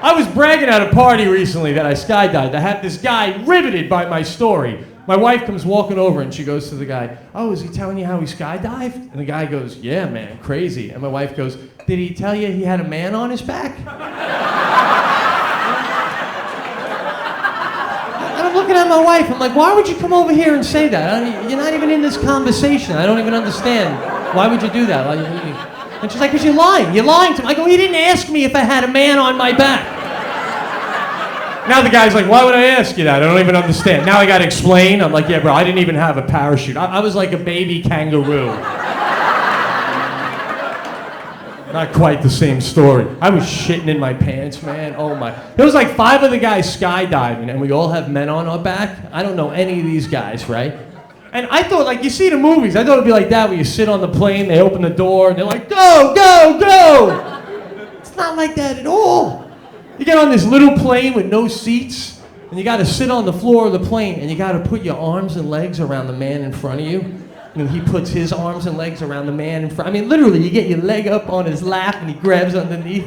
I was bragging at a party recently that I skydived. I had this guy riveted by my story. My wife comes walking over and she goes to the guy, "Oh, is he telling you how he skydived?" And the guy goes, "Yeah, man, crazy." And my wife goes, "Did he tell you he had a man on his back?" And I'm looking at my wife, I'm like, why would you come over here and say that? You're not even in this conversation. I don't even understand. Why would you do that? And she's like, "Because you're lying. You're lying to me." I go, "He didn't ask me if I had a man on my back." Now the guy's like, "Why would I ask you that? I don't even understand." Now I gotta explain. I'm like, "Yeah, bro, I didn't even have a parachute. I was like a baby kangaroo." Not quite the same story. I was shitting in my pants, man. Oh my. There was like 5 of the guys skydiving, and we all have men on our back. I don't know any of these guys, right? And I thought, like, you see the movies, I thought it'd be like that, where you sit on the plane, they open the door, and they're like, "Go, go, go!" It's not like that at all. You get on this little plane with no seats, and you gotta sit on the floor of the plane, and you gotta put your arms and legs around the man in front of you. And he puts his arms and legs around the man in front. I mean, literally, you get your leg up on his lap, and he grabs underneath.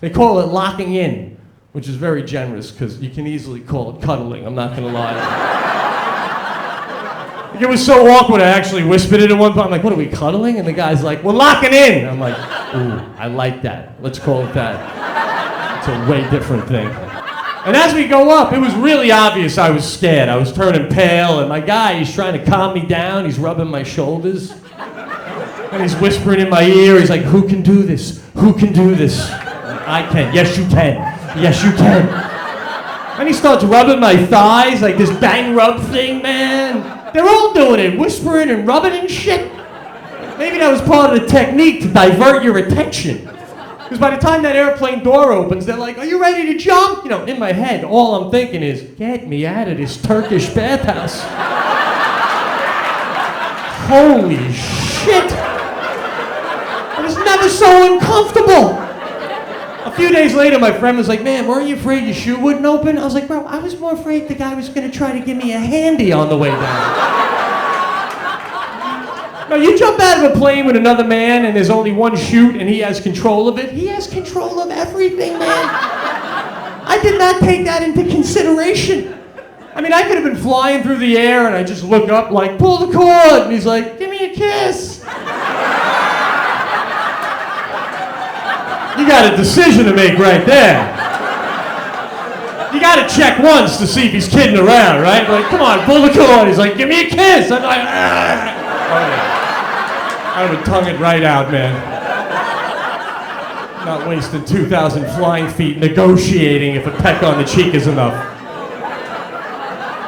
They call it locking in, which is very generous, because you can easily call it cuddling, I'm not gonna lie. It was so awkward, I actually whispered it at one point. I'm like, "What are we, cuddling?" And the guy's like, "We're locking in." I'm like, "Ooh, I like that. Let's call it that." It's a way different thing. And as we go up, it was really obvious I was scared. I was turning pale, and my guy, he's trying to calm me down. He's rubbing my shoulders. And he's whispering in my ear. He's like, "Who can do this? Who can do this?" "I can." "Yes, you can. Yes, you can." And he starts rubbing my thighs, like this bang rub thing, man. They're all doing it, whispering and rubbing and shit. Maybe that was part of the technique to divert your attention. Because by the time that airplane door opens, they're like, "Are you ready to jump?" You know, in my head, all I'm thinking is, get me out of this Turkish bathhouse. Holy shit. I was never so uncomfortable. A few days later, my friend was like, "Man, weren't you afraid your shoe wouldn't open?" I was like, "Bro, I was more afraid the guy was going to try to give me a handy on the way down." No, you jump out of a plane with another man and there's only one chute and he has control of it. He has control of everything, man. I did not take that into consideration. I mean, I could have been flying through the air and I just look up like, "Pull the cord," and he's like, "Give me a kiss." You got a decision to make right there. You got to check once to see if he's kidding around, right? Like, "Come on, pull the cord." He's like, "Give me a kiss." I'm like, "Ah." Oh, yeah. I would tongue it right out, man. Not wasting 2,000 flying feet negotiating if a peck on the cheek is enough.